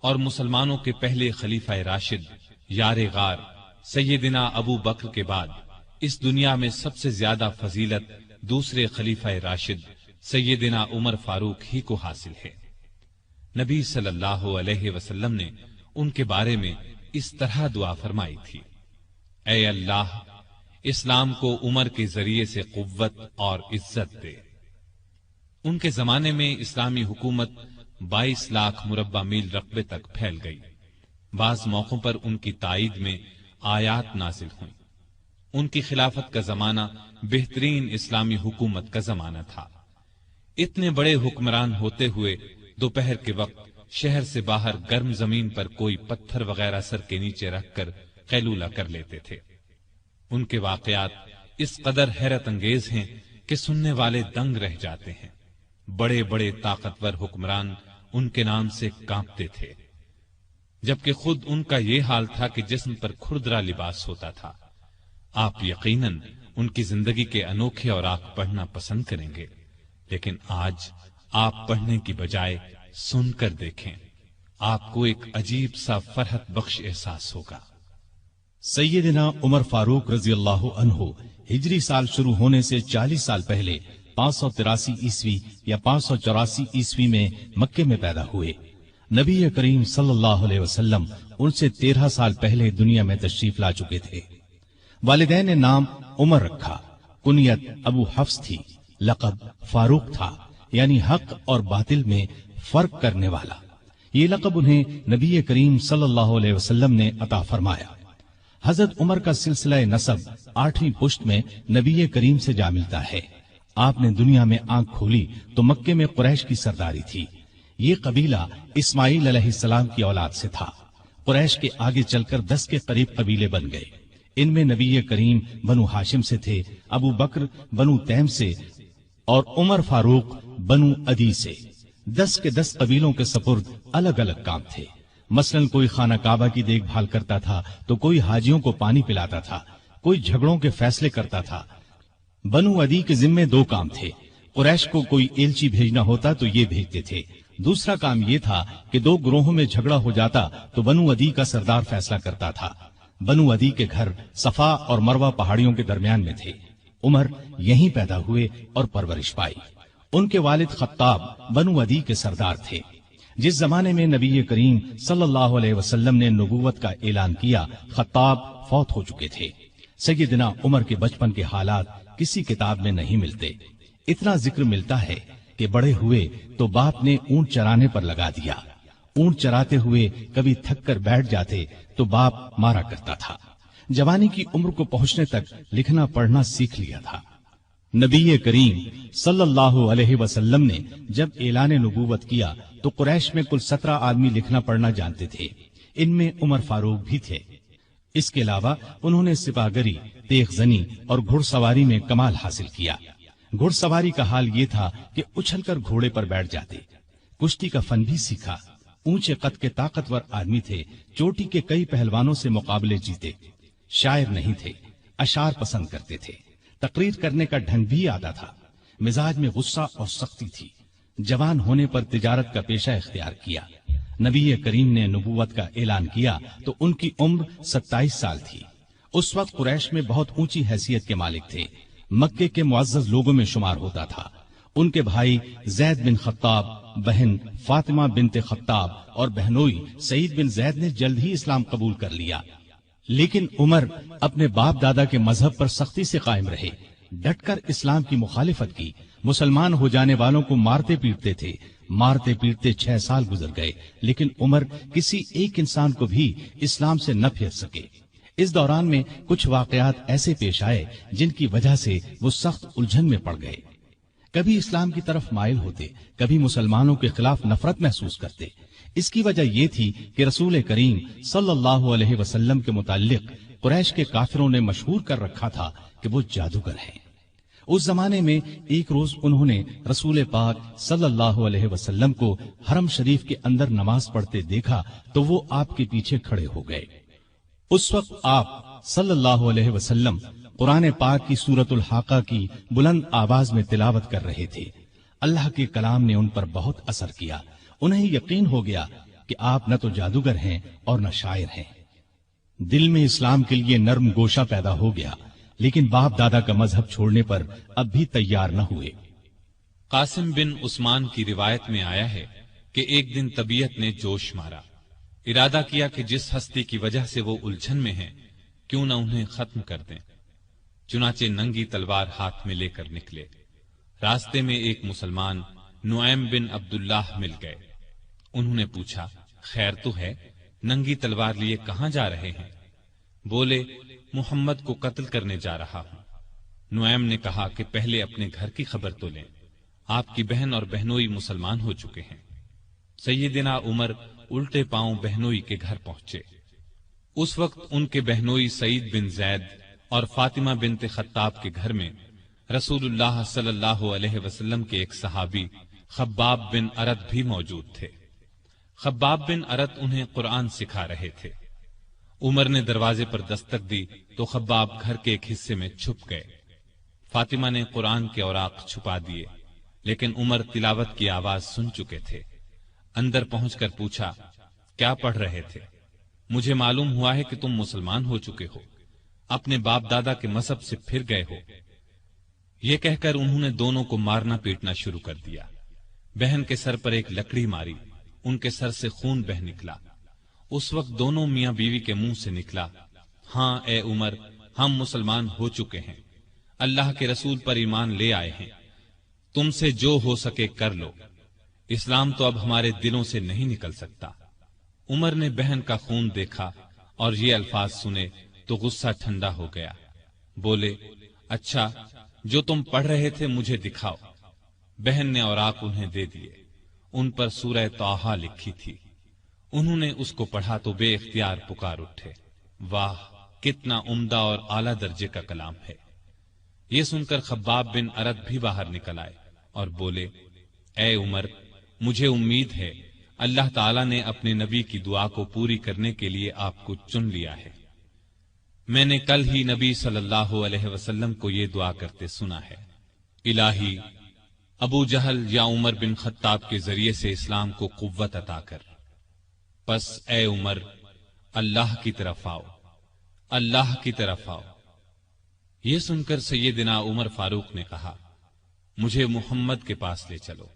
اور مسلمانوں کے پہلے خلیفہ راشد یار غار سیدنا ابو بکر کے بعد اس دنیا میں سب سے زیادہ فضیلت دوسرے خلیفہ راشد سیدنا عمر فاروق ہی کو حاصل ہے۔ نبی صلی اللہ علیہ وسلم نے ان کے بارے میں اس طرح دعا فرمائی تھی: اے اللہ، اسلام کو عمر کے ذریعے سے قوت اور عزت دے۔ ان کے زمانے میں اسلامی حکومت 22 لاکھ مربع میل رقبے تک پھیل گئی۔ بعض موقعوں پر ان کی تائید میں آیات نازل ہوئیں۔ ان کی خلافت کا زمانہ بہترین اسلامی حکومت کا زمانہ تھا۔ اتنے بڑے حکمران ہوتے ہوئے دوپہر کے وقت شہر سے باہر گرم زمین پر کوئی پتھر وغیرہ سر کے نیچے رکھ کر قیلولہ کر لیتے تھے۔ ان کے واقعات اس قدر حیرت انگیز ہیں کہ سننے والے دنگ رہ جاتے ہیں۔ بڑے بڑے طاقتور حکمران ان کے نام سے کانپتے تھے، جبکہ خود ان کا یہ حال تھا کہ جسم پر کھردرا لباس ہوتا تھا۔ آپ یقیناً ان کی زندگی کے انوکھے اوراق پڑھنا پسند کریں گے، لیکن آج آپ پڑھنے کی بجائے سن کر دیکھیں، آپ کو ایک عجیب سا فرحت بخش احساس ہوگا۔ سیدنا عمر فاروق رضی اللہ عنہ ہجری سال شروع ہونے سے 40 سال پہلے 583 عیسوی یا 584 عیسوی میں مکے میں پیدا ہوئے۔ نبی کریم صلی اللہ علیہ وسلم ان سے 13 سال پہلے دنیا میں تشریف لا چکے تھے۔ والدین نے نام عمر رکھا، کنیت ابو حفص تھی، لقب فاروق تھا، یعنی حق اور باطل میں فرق کرنے والا۔ یہ لقب انہیں نبی کریم صلی اللہ علیہ وسلم نے عطا فرمایا۔ حضرت عمر کا سلسلہ نسب 8ویں پشت میں نبی کریم سے جا ملتا ہے۔ آپ نے دنیا میں آنکھ کھولی تو مکے میں قریش کی سرداری تھی۔ یہ قبیلہ اسماعیل علیہ السلام کی اولاد سے تھا۔ قریش کے آگے چل کر 10 کے قریب قبیلے بن گئے۔ ان میں نبی کریم بنو ہاشم سے تھے، ابو بکر بنو تیم سے اور عمر فاروق بنو عدی سے۔ 10 کے 10 قبیلوں کے سپرد الگ الگ کام تھے۔ مثلاً کوئی خانہ کعبہ کی دیکھ بھال کرتا تھا تو کوئی حاجیوں کو پانی پلاتا تھا، کوئی جھگڑوں کے فیصلے کرتا تھا۔ بنو عدی کے ذمے 2 کام تھے۔ قریش کو کوئی ایلچی بھیجنا ہوتا تو یہ بھیجتے تھے۔ دوسرا کام یہ تھا کہ 2 گروہوں میں جھگڑا ہو جاتا تو بنو عدی کا سردار فیصلہ کرتا تھا۔ بنو عدی کے گھر صفا اور مروہ پہاڑیوں کے درمیان میں تھے۔ عمر یہیں پیدا ہوئے اور پرورش پائی۔ ان کے والد خطاب بنو عدی کے سردار تھے۔ جس زمانے میں نبی کریم صلی اللہ علیہ وسلم نے نبوت کا اعلان کیا، خطاب فوت ہو چکے تھے۔ سیدنا عمر کے بچپن کے حالات کسی کتاب میں نہیں ملتے۔ اتنا ذکر ملتا ہے کہ بڑے ہوئے تو باپ نے اونٹ چرانے پر لگا دیا۔ اونٹ چراتے ہوئے کبھی تھک کر بیٹھ جاتے تو باپ مارا کرتا تھا۔ جوانی کی عمر کو پہنچنے تک لکھنا پڑھنا سیکھ لیا تھا۔ نبی کریم صلی اللہ علیہ وسلم نے جب اعلان نبوت کیا تو قریش میں کل 17 آدمی لکھنا پڑھنا جانتے تھے۔ ان میں عمر فاروق بھی تھے۔ اس کے علاوہ انہوں نے سپاہگری، تیغ زنی اور گھڑ سواری میں کمال حاصل کیا۔ گھڑ سواری کا حال یہ تھا کہ اچھل کر گھوڑے پر بیٹھ جاتے۔ کشتی کا فن بھی سیکھا۔ اونچے قد کے طاقتور آدمی تھے، چوٹی کے کئی پہلوانوں سے مقابلے جیتے۔ شاعر نہیں تھے، اشعار پسند کرتے تھے۔ تقریر کرنے کا ڈھنگ بھی آتا تھا۔ مزاج میں غصہ اور سختی تھی۔ جوان ہونے پر تجارت کا پیشہ اختیار کیا۔ نبی کریم نے نبوت کا اعلان کیا تو ان کی عمر 27 سال تھی۔ اس وقت قریش میں بہت اونچی حیثیت کے مالک تھے، مکے کے معزز لوگوں میں شمار ہوتا تھا۔ ان کے بھائی زید بن خطاب، بہن فاطمہ بنت خطاب اور بہنوئی سعید بن زید نے جلد ہی اسلام قبول کر لیا، لیکن عمر اپنے باپ دادا کے مذہب پر سختی سے قائم رہے، ڈٹ کر اسلام کی مخالفت کی۔ مسلمان ہو جانے والوں کو مارتے پیٹتے تھے۔ مارتے پیٹتے 6 سال گزر گئے، لیکن عمر کسی ایک انسان کو بھی اسلام سے نہ پھیر سکے۔ اس دوران میں کچھ واقعات ایسے پیش آئے جن کی وجہ سے وہ سخت الجھن میں پڑ گئے۔ کبھی اسلام کی طرف مائل ہوتے، کبھی مسلمانوں کے خلاف نفرت محسوس کرتے۔ اس کی وجہ یہ تھی کہ رسول کریم صلی اللہ علیہ وسلم کے متعلق قریش کے کافروں نے مشہور کر رکھا تھا کہ وہ جادوگر ہیں۔ اس زمانے میں ایک روز انہوں نے رسول پاک صلی اللہ علیہ وسلم کو حرم شریف کے اندر نماز پڑھتے دیکھا تو وہ آپ کے پیچھے کھڑے ہو گئے۔ اس وقت آپ صلی اللہ علیہ وسلم قرآن پاک کی سورۃ الحاقہ کی بلند آواز میں تلاوت کر رہے تھے۔ اللہ کے کلام نے ان پر بہت اثر کیا۔ انہیں یقین ہو گیا کہ آپ نہ تو جادوگر ہیں اور نہ شاعر ہیں۔ دل میں اسلام کے لیے نرم گوشہ پیدا ہو گیا، لیکن باپ دادا کا مذہب چھوڑنے پر اب بھی تیار نہ ہوئے۔ قاسم بن عثمان کی روایت میں آیا ہے کہ ایک دن طبیعت نے جوش مارا، ارادہ کیا کہ جس ہستی کی وجہ سے وہ الجھن میں ہیں کیوں نہ انہیں ختم کر دیں۔ چنانچہ ننگی تلوار ہاتھ میں لے کر نکلے۔ راستے میں ایک مسلمان نعیم بن عبداللہ مل گئے۔ انہوں نے پوچھا، خیر تو ہے؟ ننگی تلوار لیے کہاں جا رہے ہیں؟ بولے، محمد کو قتل کرنے جا رہا ہوں۔ نعیم نے کہا کہ پہلے اپنے گھر کی خبر تو لیں، آپ کی بہن اور بہنوئی مسلمان ہو چکے ہیں۔ سیدنا عمر الٹے پاؤں بہنوئی کے گھر پہنچے۔ اس وقت ان کے بہنوئی سعید بن زید اور فاطمہ بنت خطاب کے گھر میں رسول اللہ صلی اللہ علیہ وسلم کے ایک صحابی خباب بن ارت بھی موجود تھے۔ خباب بن ارت انہیں قرآن سکھا رہے تھے۔ عمر نے دروازے پر دستک دی تو خباب گھر کے ایک حصے میں چھپ گئے۔ فاطمہ نے قرآن کے اوراق چھپا دیے، لیکن عمر تلاوت کی آواز سن چکے تھے۔ اندر پہنچ کر پوچھا، کیا پڑھ رہے تھے؟ مجھے معلوم ہوا ہے کہ تم مسلمان ہو چکے ہو، اپنے باپ دادا کے مذہب سے پھر گئے ہو۔ یہ کہہ کر انہوں نے دونوں کو مارنا پیٹنا شروع کر دیا۔ بہن کے سر پر ایک لکڑی ماری، ان کے سر سے خون بہ نکلا۔ اس وقت دونوں میاں بیوی کے منہ سے نکلا، ہاں اے عمر، ہم مسلمان ہو چکے ہیں، اللہ کے رسول پر ایمان لے آئے ہیں، تم سے جو ہو سکے کر لو، اسلام تو اب ہمارے دلوں سے نہیں نکل سکتا۔ عمر نے بہن کا خون دیکھا اور یہ الفاظ سنے تو غصہ ٹھنڈا ہو گیا۔ بولے، اچھا جو تم پڑھ رہے تھے مجھے دکھاؤ۔ بہن نے اوراق انہیں دے دیے، ان پر سورہ طٰہٰ لکھی تھی۔ انہوں نے اس کو پڑھا تو بے اختیار پکار اٹھے، واہ کتنا عمدہ اور اعلیٰ درجے کا کلام ہے۔ یہ سن کر خباب بن ارت بھی باہر نکل آئے اور بولے، اے عمر، مجھے امید ہے اللہ تعالیٰ نے اپنے نبی کی دعا کو پوری کرنے کے لیے آپ کو چن لیا ہے۔ میں نے کل ہی نبی صلی اللہ علیہ وسلم کو یہ دعا کرتے سنا ہے، الہی ابو جہل یا عمر بن خطاب کے ذریعے سے اسلام کو قوت عطا کر۔ پس اے عمر، اللہ کی طرف آؤ، اللہ کی طرف آؤ۔ یہ سن کر سیدنا عمر فاروق نے کہا، مجھے محمد کے پاس لے چلو۔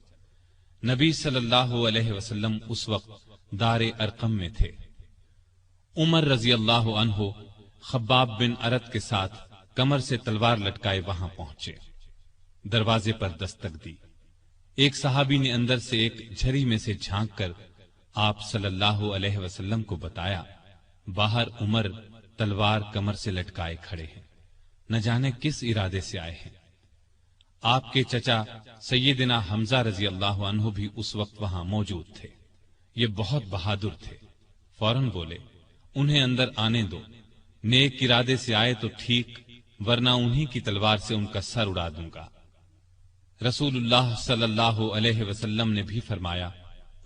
نبی صلی اللہ علیہ وسلم اس وقت دار ارقم میں تھے۔ عمر رضی اللہ عنہ خباب بن ارت کے ساتھ کمر سے تلوار لٹکائے وہاں پہنچے۔ دروازے پر دستک دی۔ ایک صحابی نے اندر سے ایک جھری میں سے جھانک کر آپ صلی اللہ علیہ وسلم کو بتایا، باہر عمر تلوار کمر سے لٹکائے کھڑے ہیں، نہ جانے کس ارادے سے آئے ہیں۔ آپ کے چچا سیدنا حمزہ رضی اللہ عنہ بھی اس وقت وہاں موجود تھے۔ یہ بہت بہادر تھے، فوراً بولے، انہیں اندر آنے دو، نیک ارادے سے آئے تو ٹھیک، ورنہ انہی کی تلوار سے ان کا سر اڑا دوں گا۔ رسول اللہ صلی اللہ علیہ وسلم نے بھی فرمایا،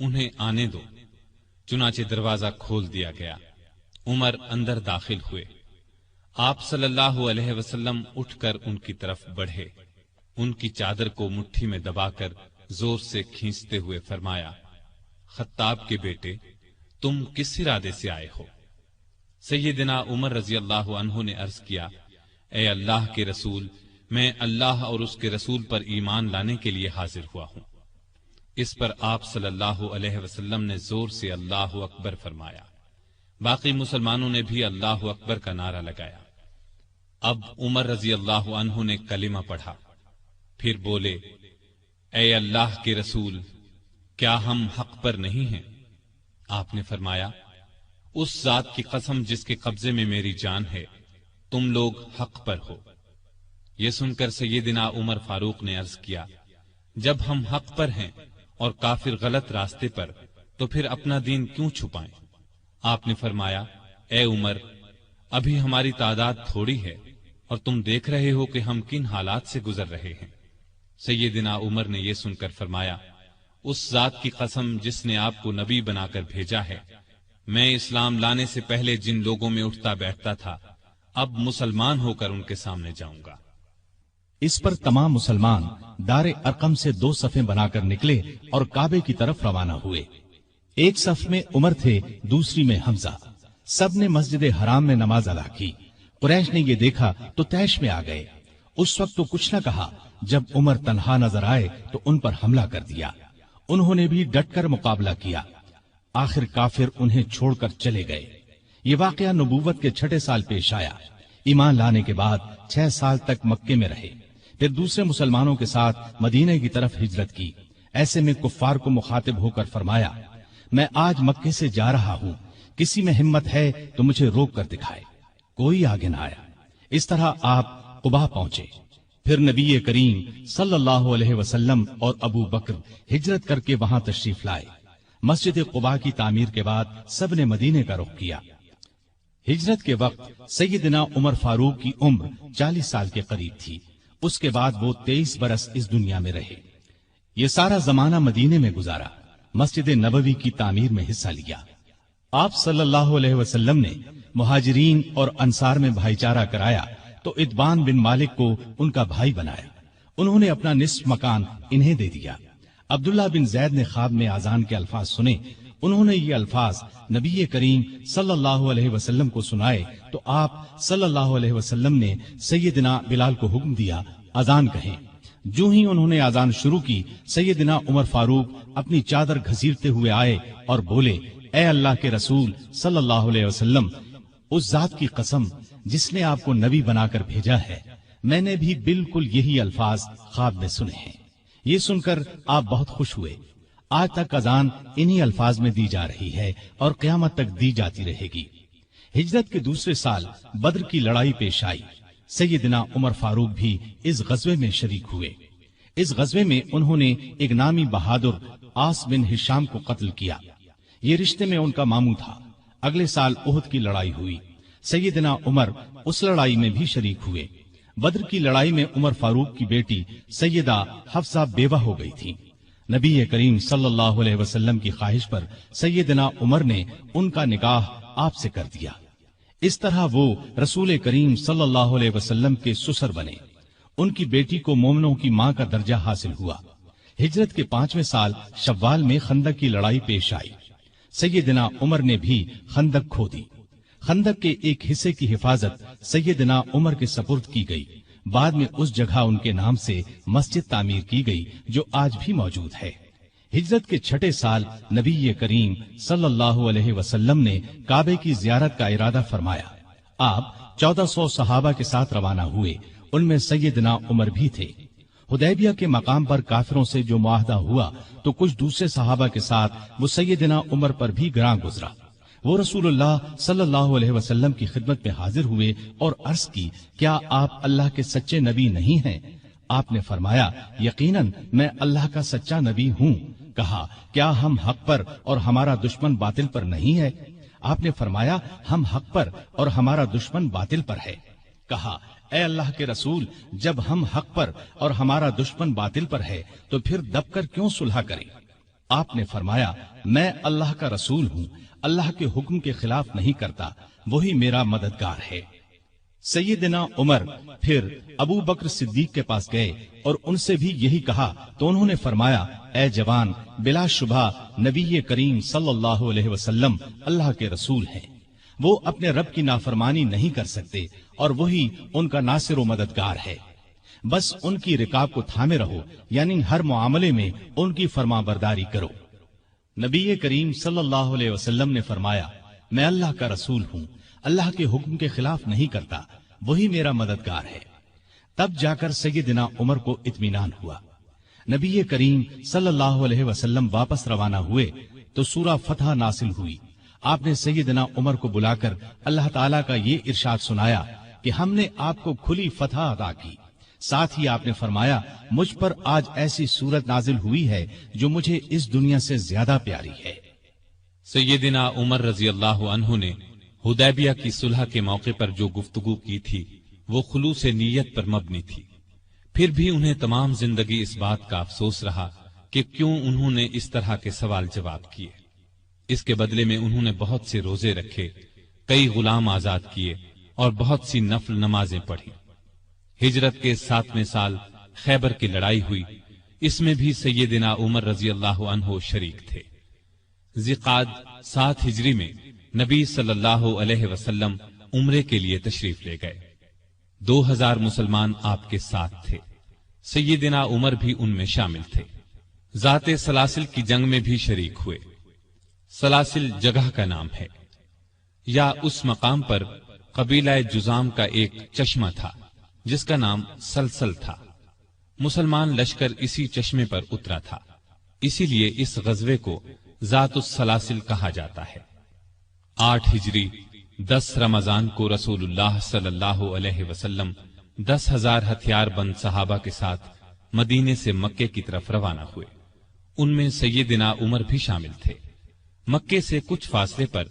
انہیں آنے دو۔ چنانچہ دروازہ کھول دیا گیا۔ عمر اندر داخل ہوئے۔ آپ صلی اللہ علیہ وسلم اٹھ کر ان کی طرف بڑھے، ان کی چادر کو مٹھی میں دبا کر زور سے کھینچتے ہوئے فرمایا، خطاب کے بیٹے، تم کس ارادے سے آئے ہو؟ سیدنا عمر رضی اللہ عنہ نے عرض کیا، اے اللہ کے رسول، میں اللہ اور اس کے رسول پر ایمان لانے کے لیے حاضر ہوا ہوں۔ اس پر آپ صلی اللہ علیہ وسلم نے زور سے اللہ اکبر فرمایا۔ باقی مسلمانوں نے بھی اللہ اکبر کا نعرہ لگایا۔ اب عمر رضی اللہ عنہ نے کلمہ پڑھا، پھر بولے، اے اللہ کے رسول، کیا ہم حق پر نہیں ہیں؟ آپ نے فرمایا، اس ذات کی قسم جس کے قبضے میں میری جان ہے، تم لوگ حق پر ہو۔ یہ سن کر سیدنا عمر فاروق نے عرض کیا، جب ہم حق پر ہیں اور کافر غلط راستے پر، تو پھر اپنا دین کیوں چھپائیں؟ آپ نے فرمایا، اے عمر، ابھی ہماری تعداد تھوڑی ہے اور تم دیکھ رہے ہو کہ ہم کن حالات سے گزر رہے ہیں۔ سیدنا عمر نے یہ سن کر فرمایا، اس ذات کی قسم جس نے آپ کو نبی بنا کر بھیجا ہے، میں اسلام لانے سے پہلے جن لوگوں میں اٹھتا بیٹھتا تھا، اب مسلمان ہو کر ان کے سامنے جاؤں گا۔ اس پر تمام مسلمان دار ارقم سے 2 صفیں بنا کر نکلے اور کعبے کی طرف روانہ ہوئے۔ ایک صف میں عمر تھے، دوسری میں حمزہ۔ سب نے مسجد حرام میں نماز ادا کی۔ قریش نے یہ دیکھا تو طیش میں آ گئے۔ اس وقت تو کچھ نہ کہا، جب عمر تنہا نظر آئے تو ان پر حملہ کر دیا۔ انہوں نے بھی ڈٹ کر مقابلہ کیا۔ آخر کافر انہیں چھوڑ کر چلے گئے۔ یہ واقعہ نبوت کے 6 سال پیش آیا۔ ایمان لانے کے بعد 6 سال تک مکے میں رہے، پھر دوسرے مسلمانوں کے ساتھ مدینہ کی طرف ہجرت کی۔ ایسے میں کفار کو مخاطب ہو کر فرمایا، میں آج مکے سے جا رہا ہوں، کسی میں ہمت ہے تو مجھے روک کر دکھائے۔ کوئی آگے نہ آیا۔ اس طرح آپ قباء پہنچے۔ پھر نبی کریم صلی اللہ علیہ وسلم اور ابو بکر ہجرت کر کے وہاں تشریف لائے۔ مسجد قباء کی تعمیر کے بعد سب نے مدینے کا رخ کیا۔ ہجرت کے وقت سیدنا عمر فاروق کی عمر 40 سال کے قریب تھی۔ اس کے بعد وہ 23 برس اس دنیا میں رہے۔ یہ سارا زمانہ مدینے میں گزارا، مسجد نبوی کی تعمیر میں حصہ لیا۔ آپ صلی اللہ علیہ وسلم نے مہاجرین اور انصار میں بھائی چارہ کرایا تو اتبان بن مالک کو ان کا بھائی بنایا۔ انہوں نے اپنا نصف مکان انہیں دے دیا۔ عبداللہ بن زید نے خواب میں اذان کے الفاظ سنے۔ انہوں نے یہ الفاظ نبی کریم صلی اللہ علیہ وسلم کو سنائے تو آپ صلی اللہ علیہ وسلم نے سیدنا بلال کو حکم دیا، اذان کہیں۔ جو ہی انہوں نے اذان شروع کی، سیدنا عمر فاروق اپنی چادر گھسیٹتے ہوئے آئے اور بولے، اے اللہ کے رسول صلی اللہ علیہ وسلم، اس ذات کی قسم جس نے آپ کو نبی بنا کر بھیجا ہے، میں نے بھی بالکل یہی الفاظ خواب میں سنے ہیں۔ یہ سن کر آپ بہت خوش ہوئے۔ آج تک اذان انہی الفاظ میں دی جا رہی ہے اور قیامت تک دی جاتی رہے گی۔ ہجرت کے دوسرے سال بدر کی لڑائی پیش آئی۔ سیدنا عمر فاروق بھی اس غزوے میں شریک ہوئے۔ اس غزوے میں انہوں نے ایک نامی بہادر عاص بن ہشام کو قتل کیا۔ یہ رشتے میں ان کا ماموں تھا۔ اگلے سال احد کی لڑائی ہوئی۔ سیدنا عمر اس لڑائی میں بھی شریک ہوئے۔ بدر کی لڑائی میں عمر فاروق کی بیٹی سیدہ حفصہ بیوہ ہو گئی تھی۔ نبی کریم صلی اللہ علیہ وسلم کی خواہش پر سیدنا عمر نے ان کا نکاح آپ سے کر دیا۔ اس طرح وہ رسول کریم صلی اللہ علیہ وسلم کے سسر بنے۔ ان کی بیٹی کو مومنوں کی ماں کا درجہ حاصل ہوا۔ ہجرت کے 5ویں سال شوال میں خندق کی لڑائی پیش آئی۔ سیدنا عمر نے بھی خندق کھو دی۔ خندق کے ایک حصے کی حفاظت سیدنا عمر کے سپرد کی گئی۔ بعد میں اس جگہ ان کے نام سے مسجد تعمیر کی گئی جو آج بھی موجود ہے۔ ہجرت کے 6 سال نبی کریم صلی اللہ علیہ وسلم نے کعبے کی زیارت کا ارادہ فرمایا۔ آپ 1400 صحابہ کے ساتھ روانہ ہوئے، ان میں سیدنا عمر بھی تھے۔ حدیبیہ کے مقام پر کافروں سے جو معاہدہ ہوا تو کچھ دوسرے صحابہ کے ساتھ وہ سیدنا عمر پر بھی گراں گزرا۔ وہ رسول اللہ صلی اللہ علیہ وسلم کی خدمت میں حاضر ہوئے اور عرض کی، کیا آپ اللہ کے سچے نبی نہیں ہیں؟ آپ نے فرمایا، یقیناً میں اللہ کا سچا نبی ہوں۔ کہا، کیا ہم حق پر اور ہمارا دشمن باطل پر نہیں ہے؟ آپ نے فرمایا، ہم حق پر اور ہمارا دشمن باطل پر ہے۔ کہا، اے اللہ کے رسول، جب ہم حق پر اور ہمارا دشمن باطل پر ہے تو پھر دب کر کیوں صلح کریں؟ آپ نے فرمایا، میں اللہ کا رسول ہوں، اللہ کے حکم کے خلاف نہیں کرتا، وہی میرا مددگار ہے۔ سیدنا عمر پھر ابو بکر صدیق کے پاس گئے اور ان سے بھی یہی کہا تو انہوں نے فرمایا، اے جوان، بلا شبہ نبی کریم صلی اللہ علیہ وسلم اللہ کے رسول ہیں۔ وہ اپنے رب کی نافرمانی نہیں کر سکتے اور وہی ان کا ناصر و مددگار ہے۔ بس ان کی رکاب کو تھامے رہو، یعنی ہر معاملے میں ان کی فرما برداری کرو۔ نبی کریم صلی اللہ علیہ وسلم نے فرمایا، میں اللہ کا رسول ہوں، اللہ کے حکم کے خلاف نہیں کرتا، وہی میرا مددگار ہے۔ تب جا کر سیدنا عمر کو اطمینان ہوا۔ نبی کریم صلی اللہ علیہ وسلم واپس روانہ ہوئے تو سورہ فتح نازل ہوئی۔ آپ نے سیدنا عمر کو بلا کر اللہ تعالیٰ کا یہ ارشاد سنایا کہ ہم نے آپ کو کھلی فتح عطا کی۔ ساتھ ہی آپ نے فرمایا، مجھ پر آج ایسی صورت نازل ہوئی ہے جو مجھے اس دنیا سے زیادہ پیاری ہے۔ سیدنا عمر رضی اللہ عنہ نے حدیبیہ کی صلح کے موقع پر جو گفتگو کی تھی وہ خلوص نیت پر مبنی تھی۔ پھر بھی انہیں تمام زندگی اس بات کا افسوس رہا کہ کیوں انہوں نے اس طرح کے سوال جواب کیے۔ اس کے بدلے میں انہوں نے بہت سے روزے رکھے، کئی غلام آزاد کیے اور بہت سی نفل نمازیں پڑھی۔ ہجرت کے 7ویں سال خیبر کی لڑائی ہوئی، اس میں بھی سیدنا عمر رضی اللہ عنہ شریک تھے۔ ذیقعد 7 ہجری میں نبی صلی اللہ علیہ وسلم عمرے کے لیے تشریف لے گئے۔ 2000 مسلمان آپ کے ساتھ تھے۔ سیدنا عمر بھی ان میں شامل تھے۔ ذات سلاسل کی جنگ میں بھی شریک ہوئے۔ سلاسل جگہ کا نام ہے، یا اس مقام پر قبیلہ جزام کا ایک چشمہ تھا جس کا نام سلسل تھا۔ مسلمان لشکر اسی چشمے پر اترا تھا، اسی لیے اس غزوے کو ذات السلاسل کہا جاتا ہے۔ 8 ہجری 10 رمضان کو رسول اللہ صلی اللہ علیہ وسلم 10,000 ہتھیار بند صحابہ کے ساتھ مدینے سے مکے کی طرف روانہ ہوئے۔ ان میں سیدنا عمر بھی شامل تھے۔ مکے سے کچھ فاصلے پر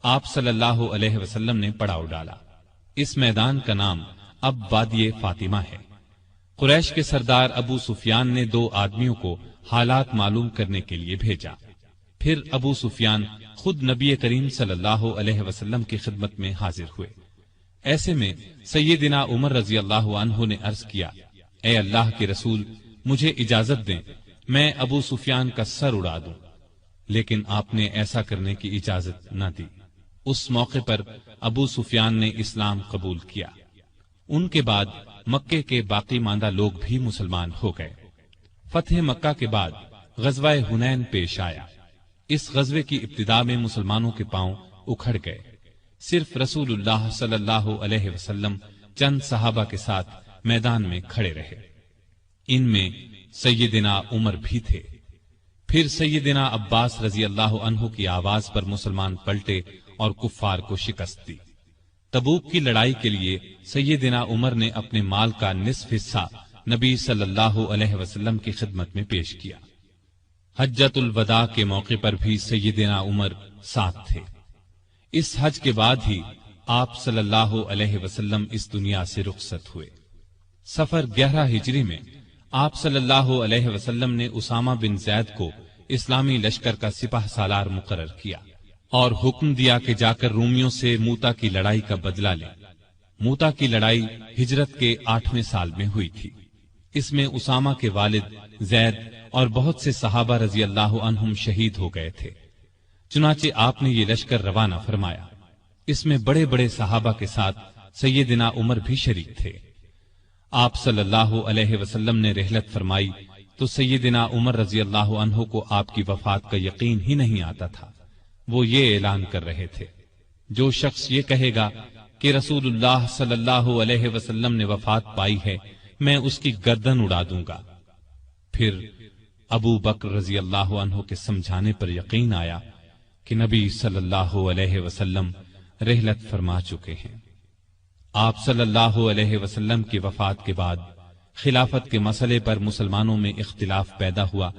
آپ صلی اللہ علیہ وسلم نے پڑاؤ ڈالا۔ اس میدان کا نام اب وادی فاطمہ ہے۔ قریش کے سردار ابو سفیان نے 2 آدمیوں کو حالات معلوم کرنے کے لیے بھیجا۔ پھر ابو سفیان خود نبی کریم صلی اللہ علیہ وسلم کی خدمت میں حاضر ہوئے۔ ایسے میں سیدنا عمر رضی اللہ عنہ نے عرض کیا، اے اللہ کے رسول، مجھے اجازت دیں میں ابو سفیان کا سر اڑا دوں، لیکن آپ نے ایسا کرنے کی اجازت نہ دی۔ اس موقع پر ابو سفیان نے اسلام قبول کیا۔ ان کے بعد مکے کے باقی ماندہ لوگ بھی مسلمان ہو گئے۔ فتح مکہ کے بعد غزوہ حنین پیش آیا۔ اس غزوے کی ابتدا میں مسلمانوں کے پاؤں اکھڑ گئے۔ صرف رسول اللہ صلی اللہ علیہ وسلم چند صحابہ کے ساتھ میدان میں کھڑے رہے۔ ان میں سیدنا عمر بھی تھے۔ پھر سیدنا عباس رضی اللہ عنہ کی آواز پر مسلمان پلٹے اور کفار کو شکست دی۔ تبوک کی لڑائی کے لیے سیدنا عمر نے اپنے مال کا نصف حصہ نبی صلی اللہ علیہ وسلم کی خدمت میں پیش کیا۔ حجۃ الوداع کے موقع پر بھی سیدنا عمر ساتھ تھے۔ اس حج کے بعد ہی آپ صلی اللہ علیہ وسلم اس دنیا سے رخصت ہوئے۔ سفر 11 ہجری میں آپ صلی اللہ علیہ وسلم نے اسامہ بن زید کو اسلامی لشکر کا سپہ سالار مقرر کیا اور حکم دیا کہ جا کر رومیوں سے موتا کی لڑائی کا بدلہ لیں۔ موتا کی لڑائی ہجرت کے 8ویں سال میں ہوئی تھی۔ اس میں اسامہ کے والد زید اور بہت سے صحابہ رضی اللہ عنہم شہید ہو گئے تھے۔ چنانچہ آپ نے یہ لشکر روانہ فرمایا۔ اس میں بڑے بڑے صحابہ کے ساتھ سیدنا عمر بھی شریک تھے۔ آپ صلی اللہ علیہ وسلم نے رحلت فرمائی تو سیدنا عمر رضی اللہ عنہ کو آپ کی وفات کا یقین ہی نہیں آتا تھا۔ وہ یہ اعلان کر رہے تھے، جو شخص یہ کہے گا کہ رسول اللہ صلی اللہ علیہ وسلم نے وفات پائی ہے، میں اس کی گردن اڑا دوں گا۔ پھر ابو بکر رضی اللہ عنہ کے سمجھانے پر یقین آیا کہ نبی صلی اللہ علیہ وسلم رحلت فرما چکے ہیں۔ آپ صلی اللہ علیہ وسلم کی وفات کے بعد خلافت کے مسئلے پر مسلمانوں میں اختلاف پیدا ہوا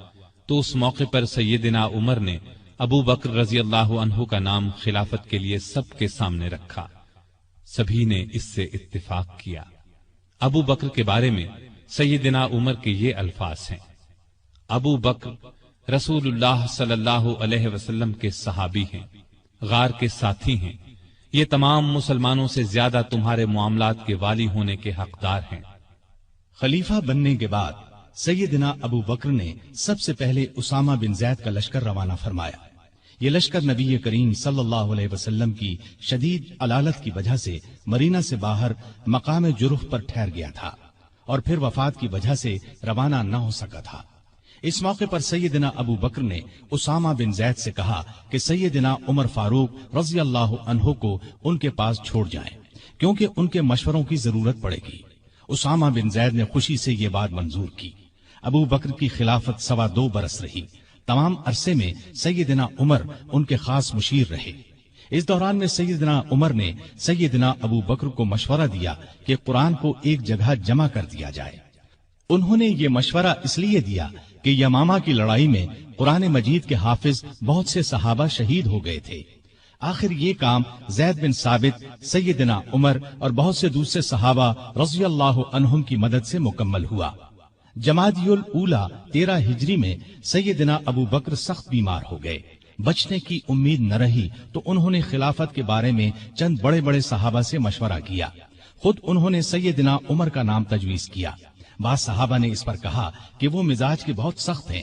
تو اس موقع پر سیدنا عمر نے ابو بکر رضی اللہ عنہ کا نام خلافت کے لیے سب کے سامنے رکھا۔ سبھی نے اس سے اتفاق کیا۔ ابو بکر کے بارے میں سیدنا عمر کے یہ الفاظ ہیں، ابو بکر رسول اللہ صلی اللہ علیہ وسلم کے صحابی ہیں، غار کے ساتھی ہیں، یہ تمام مسلمانوں سے زیادہ تمہارے معاملات کے والی ہونے کے حقدار ہیں۔ خلیفہ بننے کے بعد سیدنا ابو بکر نے سب سے پہلے اسامہ بن زید کا لشکر روانہ فرمایا۔ یہ لشکر نبی کریم صلی اللہ علیہ وسلم کی شدید علالت کی وجہ سے مدینہ سے باہر مقام جرف پر ٹھہر گیا تھا اور پھر وفات کی وجہ سے روانہ نہ ہو سکا تھا۔ اس موقع پر سیدنا ابو بکر نے اسامہ بن زید سے کہا کہ سیدنا عمر فاروق رضی اللہ عنہ کو ان کے پاس چھوڑ جائیں، کیونکہ ان کے مشوروں کی ضرورت پڑے گی۔ اسامہ بن زید نے خوشی سے یہ بات منظور کی۔ ابو بکر کی خلافت 2.25 برس رہی۔ تمام عرصے میں سیدنا عمر ان کے خاص مشیر رہے۔ اس دوران میں سیدنا عمر نے سیدنا ابو بکر کو مشورہ دیا کہ قرآن کو ایک جگہ جمع کر دیا جائے۔ انہوں نے یہ مشورہ اس لیے دیا کہ یمامہ کی لڑائی میں قرآن مجید کے حافظ بہت سے صحابہ شہید ہو گئے تھے۔ آخر یہ کام زید بن ثابت، سیدنا عمر اور بہت سے دوسرے صحابہ رضی اللہ عنہم کی مدد سے مکمل ہوا۔ جمادی الاولی 13 ہجری میں سیدنا ابو بکر سخت بیمار ہو گئے۔ بچنے کی امید نہ رہی تو انہوں نے خلافت کے بارے میں چند بڑے بڑے صحابہ سے مشورہ کیا۔ خود انہوں نے سیدنا عمر کا نام تجویز کیا۔ بعض صحابہ نے اس پر کہا کہ وہ مزاج کے بہت سخت ہیں،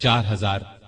4,000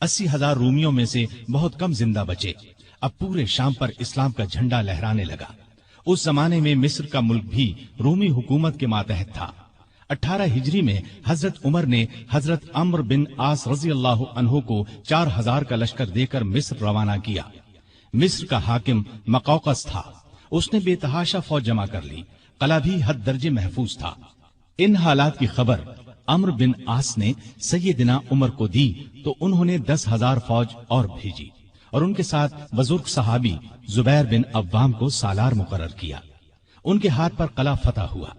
80,000 رومیوں میں سے بہت کم زندہ بچے۔ اب پورے شام پر اسلام کا جھنڈا لہرانے لگا۔ اس زمانے میں مصر کا ملک بھی رومی حکومت کے ماتحت تھا۔ 18 ہجری میں حضرت عمر نے حضرت عمرو بن عاص رضی اللہ عنہ کو 4000 کا لشکر دے کر مصر روانہ کیا۔ مصر کا حاکم مقوقس تھا۔ اس نے بے تحاشا فوج جمع کر لی۔ قلعہ بھی حد درجے محفوظ تھا۔ ان حالات کی خبر عمرو بن عاص نے سیدنا عمر کو دی تو انہوں نے 10,000 فوج اور بھیجی اور ان کے ساتھ بزرگ صحابی زبیر بن عوام کو سالار مقرر کیا۔ ان کے ہاتھ پر قلعہ فتح ہوا۔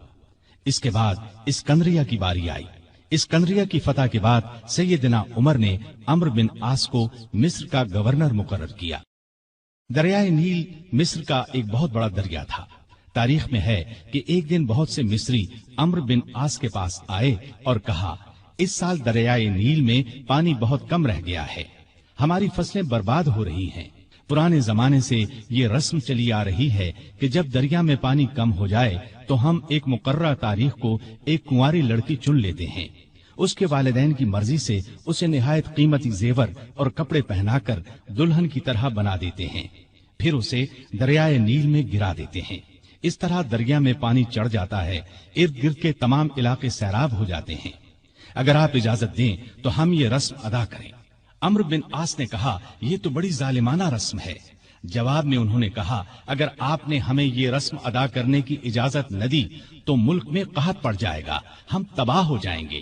اس کے بعد اسکندریہ کی باری آئی۔ اسکندریہ کی فتح کے بعد سیدنا عمر نے عمرو بن عاص کو مصر کا گورنر مقرر کیا۔ دریائے نیل مصر کا ایک بہت بڑا دریا تھا۔ تاریخ میں ہے کہ ایک دن بہت سے مصری عمرو بن عاص کے پاس آئے اور کہا، اس سال دریائے نیل میں پانی بہت کم رہ گیا ہے، ہماری فصلیں برباد ہو رہی ہیں۔ پرانے زمانے سے یہ رسم چلی آ رہی ہے کہ جب دریا میں پانی کم ہو جائے تو ہم ایک مقررہ تاریخ کو ایک کنواری لڑکی چن لیتے ہیں، اس کے والدین کی مرضی سے اسے نہایت قیمتی زیور اور کپڑے پہنا کر دلہن کی طرح بنا دیتے ہیں، پھر اسے دریائے نیل میں گرا دیتے ہیں۔ اس طرح دریا میں پانی چڑھ جاتا ہے، ارد گرد کے تمام علاقے سیراب ہو جاتے ہیں۔ اگر آپ اجازت دیں تو ہم یہ رسم ادا کریں۔ عمرو بن عاص نے کہا، یہ تو بڑی ظالمانہ رسم ہے۔ جواب میں انہوں نے کہا، اگر آپ نے ہمیں یہ رسم ادا کرنے کی اجازت نہ دی تو ملک میں قحط پڑ جائے گا، ہم تباہ ہو جائیں گے۔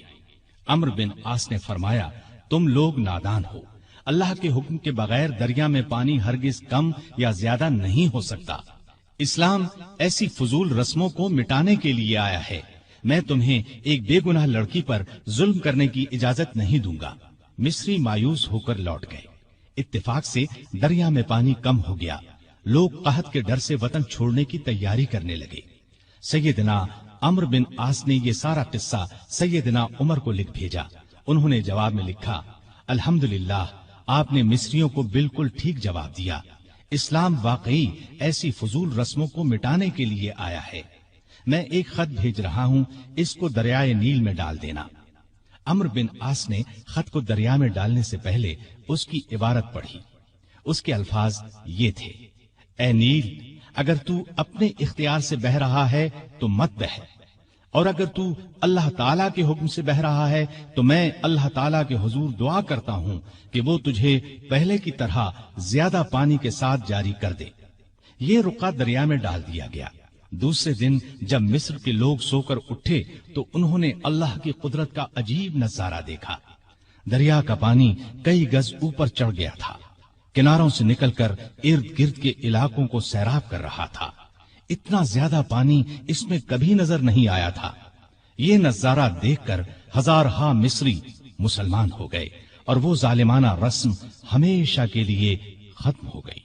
عمرو بن عاص نے فرمایا، تم لوگ نادان ہو، اللہ کے حکم کے بغیر دریا میں پانی ہرگز کم یا زیادہ نہیں ہو سکتا۔ اسلام ایسی فضول رسموں کو مٹانے کے لیے آیا ہے۔ میں تمہیں ایک بے گناہ لڑکی پر ظلم کرنے کی اجازت نہیں دوں گا۔ مصری مایوس ہو کر لوٹ گئے۔ اتفاق سے دریا میں پانی کم ہو گیا۔ لوگ قحط کے ڈر سے وطن چھوڑنے کی تیاری کرنے لگے۔ سیدنا عمرو بن عاص نے یہ سارا قصہ سیدنا عمر کو لکھ بھیجا۔ انہوں نے جواب میں لکھا، الحمدللہ، آپ نے مصریوں کو بالکل ٹھیک جواب دیا۔ اسلام واقعی ایسی فضول رسموں کو مٹانے کے لیے آیا ہے۔ میں ایک خط بھیج رہا ہوں، اس کو دریائے نیل میں ڈال دینا۔ عمرو بن عاص نے خط کو دریا میں ڈالنے سے پہلے اس کی عبارت پڑھی۔ اس کے الفاظ یہ تھے، اے نیل، اگر تو اپنے اختیار سے بہہ رہا ہے تو مت بہہ، اور اگر تو اللہ تعالیٰ کے حکم سے بہہ رہا ہے تو میں اللہ تعالیٰ کے حضور دعا کرتا ہوں کہ وہ تجھے پہلے کی طرح زیادہ پانی کے ساتھ جاری کر دے۔ یہ رقعہ دریا میں ڈال دیا گیا۔ دوسرے دن جب مصر کے لوگ سو کر اٹھے تو انہوں نے اللہ کی قدرت کا عجیب نظارہ دیکھا۔ دریا کا پانی کئی گز اوپر چڑھ گیا تھا، کناروں سے نکل کر ارد گرد کے علاقوں کو سیراب کر رہا تھا۔ اتنا زیادہ پانی اس میں کبھی نظر نہیں آیا تھا۔ یہ نظارہ دیکھ کر ہزارہا مصری مسلمان ہو گئے اور وہ ظالمانہ رسم ہمیشہ کے لیے ختم ہو گئی۔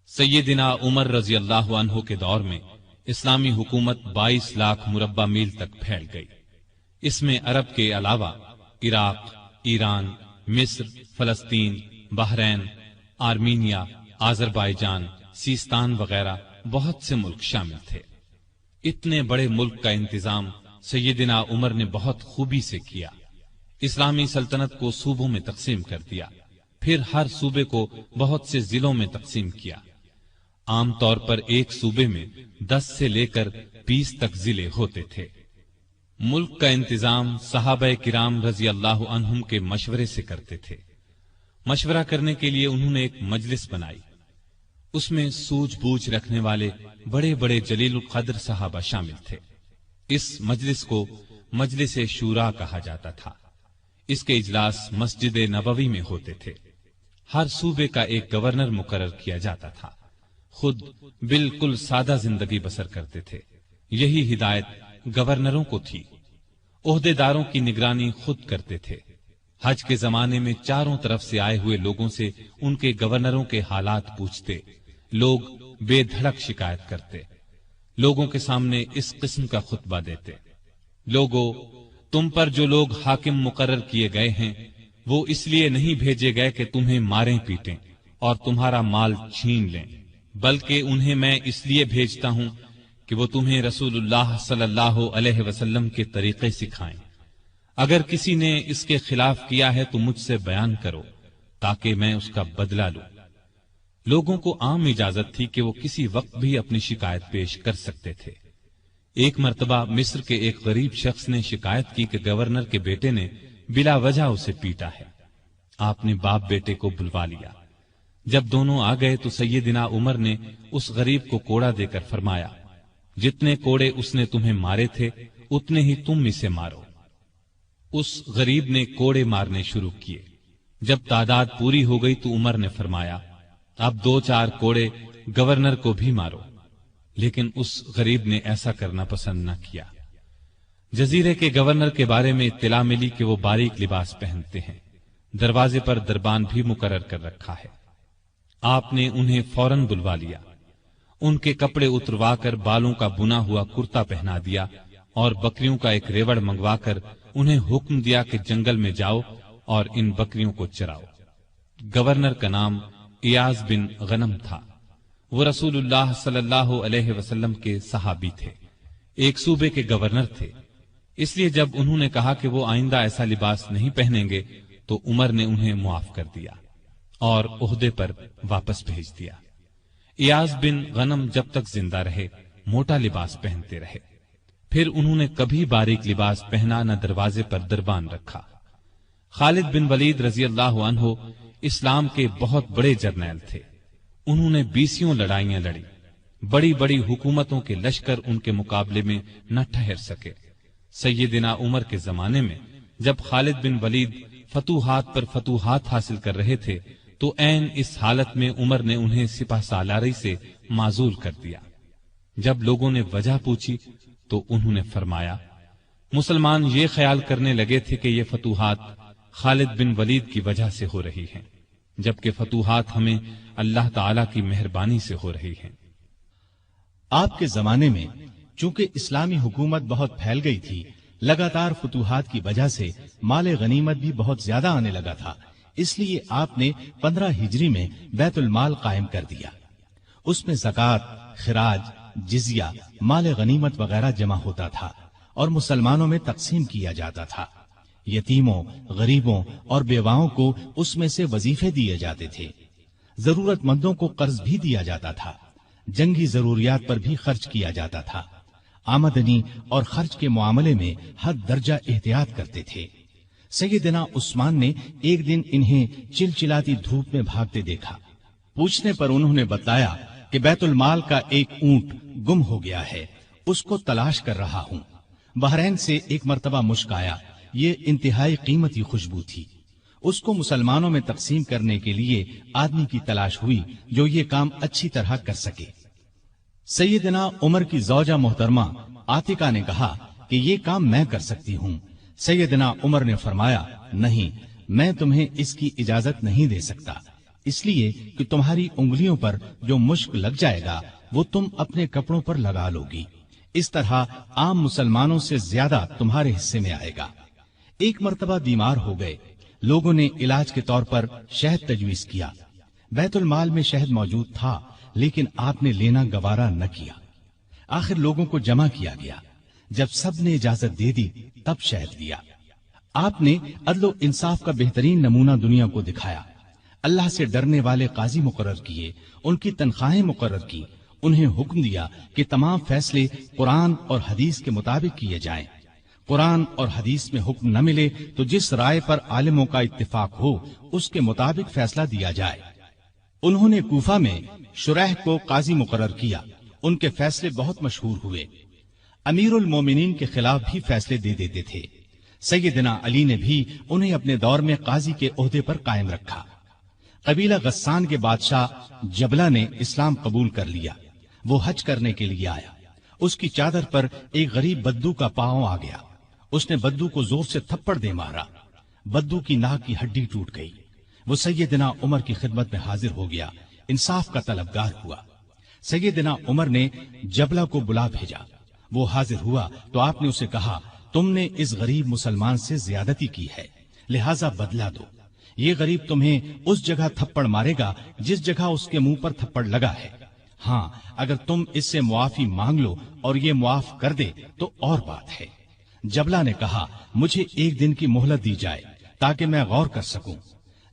سیدنا عمر رضی اللہ عنہ کے دور میں اسلامی حکومت 22 لاکھ مربع میل تک پھیل گئی۔ اس میں عرب کے علاوہ عراق، ایران، مصر، فلسطین، بحرین، آرمینیا، آذربائیجان، سیستان وغیرہ بہت سے ملک شامل تھے۔ اتنے بڑے ملک کا انتظام سیدنا عمر نے بہت خوبی سے کیا۔ اسلامی سلطنت کو صوبوں میں تقسیم کر دیا، پھر ہر صوبے کو بہت سے ضلعوں میں تقسیم کیا۔ عام طور پر ایک صوبے میں 10 سے لے کر 20 تک ضلع ہوتے تھے۔ ملک کا انتظام صحابہ کرام رضی اللہ عنہم کے مشورے سے کرتے تھے۔ مشورہ کرنے کے لیے انہوں نے ایک مجلس بنائی۔ اس میں سوجھ بوجھ رکھنے والے بڑے بڑے جلیل القدر صحابہ شامل تھے۔ اس مجلس کو مجلس شورا کہا جاتا تھا۔ اس کے اجلاس مسجد نبوی میں ہوتے تھے۔ ہر صوبے کا ایک گورنر مقرر کیا جاتا تھا۔ خود بالکل سادہ زندگی بسر کرتے تھے۔ یہی ہدایت گورنروں کو تھی۔ عہدے داروں کی نگرانی خود کرتے تھے۔ حج کے زمانے میں چاروں طرف سے آئے ہوئے لوگوں سے ان کے گورنروں کے حالات پوچھتے۔ لوگ بے دھڑک شکایت کرتے۔ لوگوں کے سامنے اس قسم کا خطبہ دیتے، لوگوں، تم پر جو لوگ حاکم مقرر کیے گئے ہیں وہ اس لیے نہیں بھیجے گئے کہ تمہیں ماریں پیٹیں اور تمہارا مال چھین لیں، بلکہ انہیں میں اس لیے بھیجتا ہوں کہ وہ تمہیں رسول اللہ صلی اللہ علیہ وسلم کے طریقے سکھائیں۔ اگر کسی نے اس کے خلاف کیا ہے تو مجھ سے بیان کرو، تاکہ میں اس کا بدلہ لوں۔ لوگوں کو عام اجازت تھی کہ وہ کسی وقت بھی اپنی شکایت پیش کر سکتے تھے۔ ایک مرتبہ مصر کے ایک غریب شخص نے شکایت کی کہ گورنر کے بیٹے نے بلا وجہ اسے پیٹا ہے۔ آپ نے باپ بیٹے کو بلوا لیا۔ جب دونوں آ گئے تو سیدنا عمر نے اس غریب کو کوڑا دے کر فرمایا، جتنے کوڑے اس نے تمہیں مارے تھے اتنے ہی تم اسے مارو۔ اس غریب نے کوڑے مارنے شروع کیے۔ جب تعداد پوری ہو گئی تو عمر نے فرمایا، اب 2-4 کوڑے گورنر کو بھی مارو، لیکن اس غریب نے ایسا کرنا پسند نہ کیا۔ جزیرے کے گورنر کے بارے میں اطلاع ملی کہ وہ باریک لباس پہنتے ہیں، دروازے پر دربان بھی مقرر کر رکھا ہے۔ آپ نے انہیں فوراً بلوا لیا، ان کے کپڑے اتروا کر بالوں کا بنا ہوا کرتا پہنا دیا اور بکریوں کا ایک ریوڑ منگوا کر انہیں حکم دیا کہ جنگل میں جاؤ اور ان بکریوں کو چراؤ۔ گورنر کا نام ایاز بن غنم تھا۔ وہ رسول اللہ صلی اللہ علیہ وسلم کے صحابی تھے، ایک صوبے کے گورنر تھے۔ اس لیے جب انہوں نے کہا کہ وہ آئندہ ایسا لباس نہیں پہنیں گے تو عمر نے انہیں معاف کر دیا اور عہدے پر واپس بھیج دیا۔ ایاز بن غنم جب تک زندہ رہے موٹا لباس پہنتے رہے، پھر انہوں نے کبھی باریک لباس پہنا نہ دروازے پر دربان رکھا۔ خالد بن ولید رضی اللہ عنہ اسلام کے بہت بڑے جرنیل تھے۔ انہوں نے 20 لڑائیاں لڑی، بڑی بڑی حکومتوں کے لشکر ان کے مقابلے میں نہ ٹھہر سکے۔ سیدنا عمر کے زمانے میں جب خالد بن ولید فتوحات پر فتوحات حاصل کر رہے تھے تو عین اس حالت میں عمر نے انہیں سپہ سالاری سے معزول کر دیا۔ جب لوگوں نے وجہ پوچھی تو انہوں نے فرمایا، مسلمان یہ خیال کرنے لگے تھے کہ یہ فتوحات خالد بن ولید کی وجہ سے ہو رہی ہیں، جبکہ فتوحات ہمیں اللہ تعالی کی مہربانی سے ہو رہی ہیں۔ آپ کے زمانے میں چونکہ اسلامی حکومت بہت پھیل گئی تھی، لگاتار فتوحات کی وجہ سے مال غنیمت بھی بہت زیادہ آنے لگا تھا، اس لیے آپ نے 15 ہجری میں بیت المال قائم کر دیا۔ اس میں زکوٰۃ، خراج، جزیہ، مال غنیمت وغیرہ جمع ہوتا تھا اور مسلمانوں میں تقسیم کیا جاتا تھا۔ یتیموں، غریبوں اور بیواؤں کو اس میں سے وظیفے دیے جاتے تھے۔ ضرورت مندوں کو قرض بھی دیا جاتا تھا۔ جنگی ضروریات پر بھی خرچ کیا جاتا تھا۔ آمدنی اور خرچ کے معاملے میں حد درجہ احتیاط کرتے تھے۔ سیدنا عثمان نے ایک دن انہیں چلچلاتی دھوپ میں بھاگتے دیکھا۔ پوچھنے پر انہوں نے بتایا کہ بیت المال کا ایک اونٹ گم ہو گیا ہے، اس کو تلاش کر رہا ہوں۔ بحرین سے ایک مرتبہ مشک آیا، یہ انتہائی قیمتی خوشبو تھی۔ اس کو مسلمانوں میں تقسیم کرنے کے لیے آدمی کی تلاش ہوئی جو یہ کام اچھی طرح کر سکے۔ سیدنا عمر کی زوجہ محترمہ عاتقہ نے کہا کہ یہ کام میں کر سکتی ہوں۔ سیدنا عمر نے فرمایا، نہیں، میں تمہیں اس کی اجازت نہیں دے سکتا، اس لیے کہ تمہاری انگلیوں پر جو مشک لگ جائے گا وہ تم اپنے کپڑوں پر لگا لو گی، اس طرح عام مسلمانوں سے زیادہ تمہارے حصے میں آئے گا۔ ایک مرتبہ بیمار ہو گئے، لوگوں نے علاج کے طور پر شہد تجویز کیا۔ بیت المال میں شہد موجود تھا لیکن آپ نے لینا گوارا نہ کیا۔ آخر لوگوں کو جمع کیا گیا، جب سب نے اجازت دے دی تب شہد دیا۔ آپ نے عدل و انصاف کا بہترین نمونہ دنیا کو دکھایا۔ اللہ سے ڈرنے والے قاضی مقرر کیے، ان کی تنخواہیں مقرر کی، انہیں حکم دیا کہ تمام فیصلے قرآن اور حدیث کے مطابق کیے جائیں۔ قرآن اور حدیث میں حکم نہ ملے تو جس رائے پر عالموں کا اتفاق ہو اس کے مطابق فیصلہ دیا جائے۔ انہوں نے کوفہ میں شریح کو قاضی مقرر کیا، ان کے فیصلے بہت مشہور ہوئے۔ امیر المومنین کے خلاف بھی فیصلے دے دیتے تھے۔ سیدنا علی نے بھی انہیں اپنے دور میں قاضی کے عہدے پر قائم رکھا۔ قبیلہ غسان کے بادشاہ جبلہ نے اسلام قبول کر لیا۔ وہ حج کرنے کے لیے آیا، اس کی چادر پر ایک غریب بدو کا پاؤں آ گیا۔ اس نے بدو کو زور سے تھپڑ دے مارا، بدو کی ناک کی ہڈی ٹوٹ گئی۔ وہ سیدنا عمر کی خدمت میں حاضر ہو گیا، انصاف کا طلبگار ہوا۔ سیدنا عمر نے جبلہ کو بلا بھیجا، وہ حاضر ہوا تو آپ نے اسے کہا، تم نے اس غریب مسلمان سے زیادتی کی ہے، لہذا بدلہ دو۔ یہ غریب تمہیں اس جگہ تھپڑ مارے گا جس جگہ اس کے منہ پر تھپڑ لگا ہے۔ ہاں، اگر تم اس سے معافی مانگ لو اور یہ معاف کر دے تو اور بات ہے۔ جبلہ نے کہا، مجھے ایک دن کی مہلت دی جائے تاکہ میں غور کر سکوں۔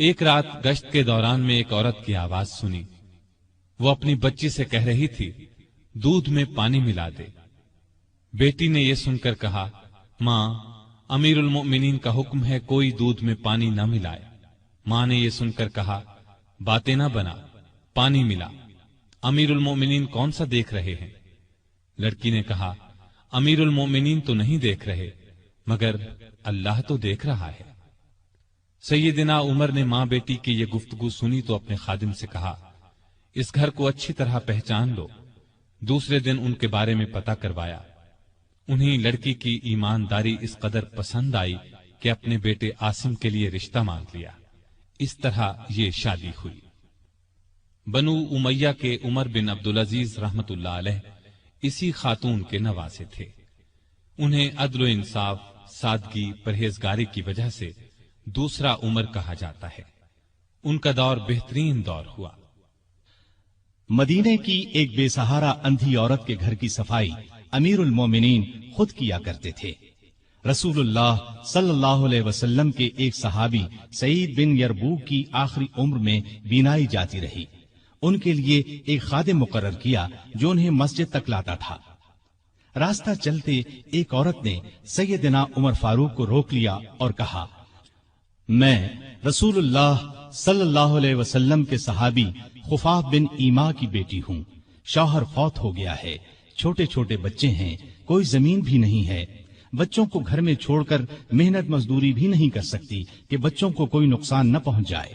ایک رات گشت کے دوران میں ایک عورت کی آواز سنی۔ وہ اپنی بچی سے کہہ رہی تھی، دودھ میں پانی ملا دے۔ بیٹی نے یہ سن کر کہا، ماں، امیر المؤمنین کا حکم ہے کوئی دودھ میں پانی نہ ملائے۔ ماں نے یہ سن کر کہا، باتیں نہ بنا، پانی ملا۔ امیر المؤمنین کون سا دیکھ رہے ہیں؟ لڑکی نے کہا، امیر المؤمنین تو نہیں دیکھ رہے، مگر اللہ تو دیکھ رہا ہے۔ سیدنا عمر نے ماں بیٹی کی یہ گفتگو سنی تو اپنے خادم سے کہا، اس گھر کو اچھی طرح پہچان لو۔ دوسرے دن ان کے بارے میں پتہ کروایا۔ انہیں لڑکی کی ایمانداری اس قدر پسند آئی کہ اپنے بیٹے عاصم کے لیے رشتہ مانگ لیا۔ اس طرح یہ شادی ہوئی۔ بنو امیہ کے عمر بن عبدالعزیز رحمت اللہ علیہ اسی خاتون کے نواسے تھے۔ انہیں عدل و انصاف، سادگی، پرہیزگاری کی وجہ سے دوسرا عمر کہا جاتا ہے۔ ان کا دور بہترین دور ہوا۔ مدینے کی ایک بے سہارا اندھی عورت کے گھر کی صفائی امیر المومنین خود کیا کرتے تھے۔ رسول اللہ صلی اللہ علیہ وسلم کے ایک صحابی سعید بن یربوک کی آخری عمر میں بینائی جاتی رہی۔ ان کے لیے ایک خادم مقرر کیا جو انہیں مسجد تک لاتا تھا۔ راستہ چلتے ایک عورت نے سیدنا عمر فاروق کو روک لیا اور کہا، میں رسول اللہ صلی اللہ علیہ وسلم کے صحابی خفاف بن ایما کی بیٹی ہوں۔ شوہر فوت ہو گیا ہے، چھوٹے چھوٹے بچے ہیں، کوئی زمین بھی نہیں ہے، بچوں کو گھر میں چھوڑ کر محنت مزدوری بھی نہیں کر سکتی کہ بچوں کو کوئی نقصان نہ پہنچ جائے۔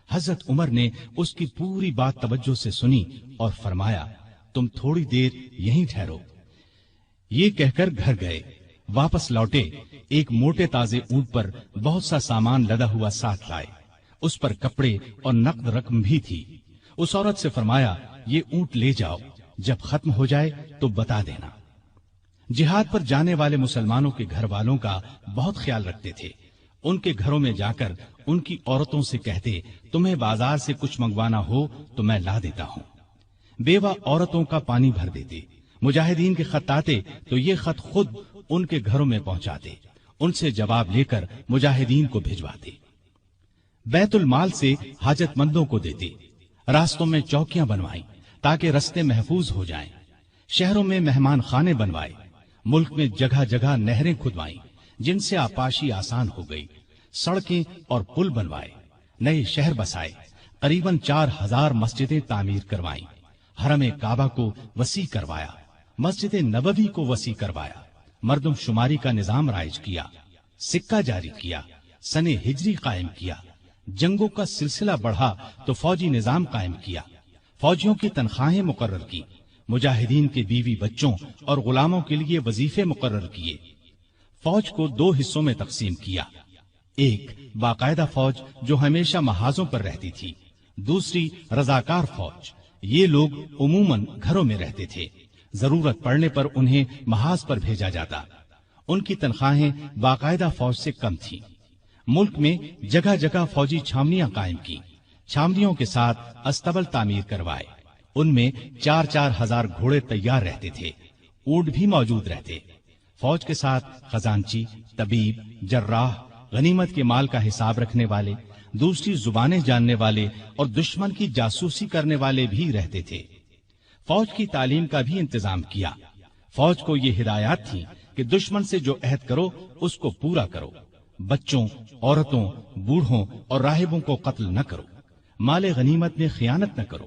حضرت عمر نے اس کی پوری بات توجہ سے سنی اور فرمایا، تم تھوڑی دیر یہیں ٹھہرو۔ یہ کہہ کر گھر گئے۔ واپس لوٹے، ایک موٹے تازے اونٹ پر بہت سا سامان لدا ہوا ساتھ لائے۔ اس پر کپڑے اور نقد رقم بھی تھی۔ اس عورت سے فرمایا، یہ اونٹ لے جاؤ، جب ختم ہو جائے تو بتا دینا۔ جہاد پر جانے والے مسلمانوں کے گھر والوں کا بہت خیال رکھتے تھے۔ ان کے گھروں میں جا کر ان کی عورتوں سے کہتے، تمہیں بازار سے کچھ منگوانا ہو تو میں لا دیتا ہوں۔ بیوہ عورتوں کا پانی بھر دیتے۔ مجاہدین کے خط آتے تو یہ خط خود ان کے گھروں میں پہنچاتے، ان سے جواب لے کر مجاہدین کو بھجواتے۔ بیت المال سے حاجت مندوں کو دیتے۔ راستوں میں چوکیاں بنوائیں تاکہ رستے محفوظ ہو جائیں۔ شہروں میں مہمان خانے بنوائے۔ ملک میں جگہ جگہ نہریں کھدوائیں جن سے آپاشی آسان ہو گئی۔ سڑکیں اور پل بنوائے۔ نئے شہر بسائے۔ قریباً 4000 مسجدیں تعمیر کروائیں۔ حرم کعبہ کو وسیع کروایا۔ مسجد نبوی کو وسیع کروایا۔ مردم شماری کا نظام رائج کیا۔ سکہ جاری کیا۔ سن ہجری قائم کیا۔ جنگوں کا سلسلہ بڑھا تو فوجی نظام قائم کیا۔ فوجیوں کی تنخواہیں مقرر کی۔ مجاہدین کے بیوی بچوں اور غلاموں کے لیے وظیفے مقرر کیے۔ فوج کو 2 حصوں میں تقسیم کیا۔ ایک باقاعدہ فوج جو ہمیشہ محاذوں پر رہتی تھی، دوسری رضاکار فوج۔ یہ لوگ عموماً گھروں میں رہتے تھے، ضرورت پڑنے پر انہیں محاذ پر بھیجا جاتا۔ ان کی تنخواہیں باقاعدہ فوج سے کم تھیں۔ ملک میں جگہ جگہ فوجی چھاونیاں قائم کی۔ چھاونیوں کے ساتھ استبل تعمیر کروائے۔ ان میں 4-4 ہزار گھوڑے تیار رہتے تھے۔ اونٹ بھی موجود رہتے۔ فوج کے ساتھ خزانچی، طبیب، جراح، غنیمت کے مال کا حساب رکھنے والے، دوسری زبانیں جاننے والے اور دشمن کی جاسوسی کرنے والے بھی رہتے تھے۔ فوج کی تعلیم کا بھی انتظام کیا۔ فوج کو یہ ہدایات تھیں کہ دشمن سے جو عہد کرو اس کو پورا کرو۔ بچوں، عورتوں، بوڑھوں اور راہبوں کو قتل نہ کرو۔ مال غنیمت میں خیانت نہ کرو۔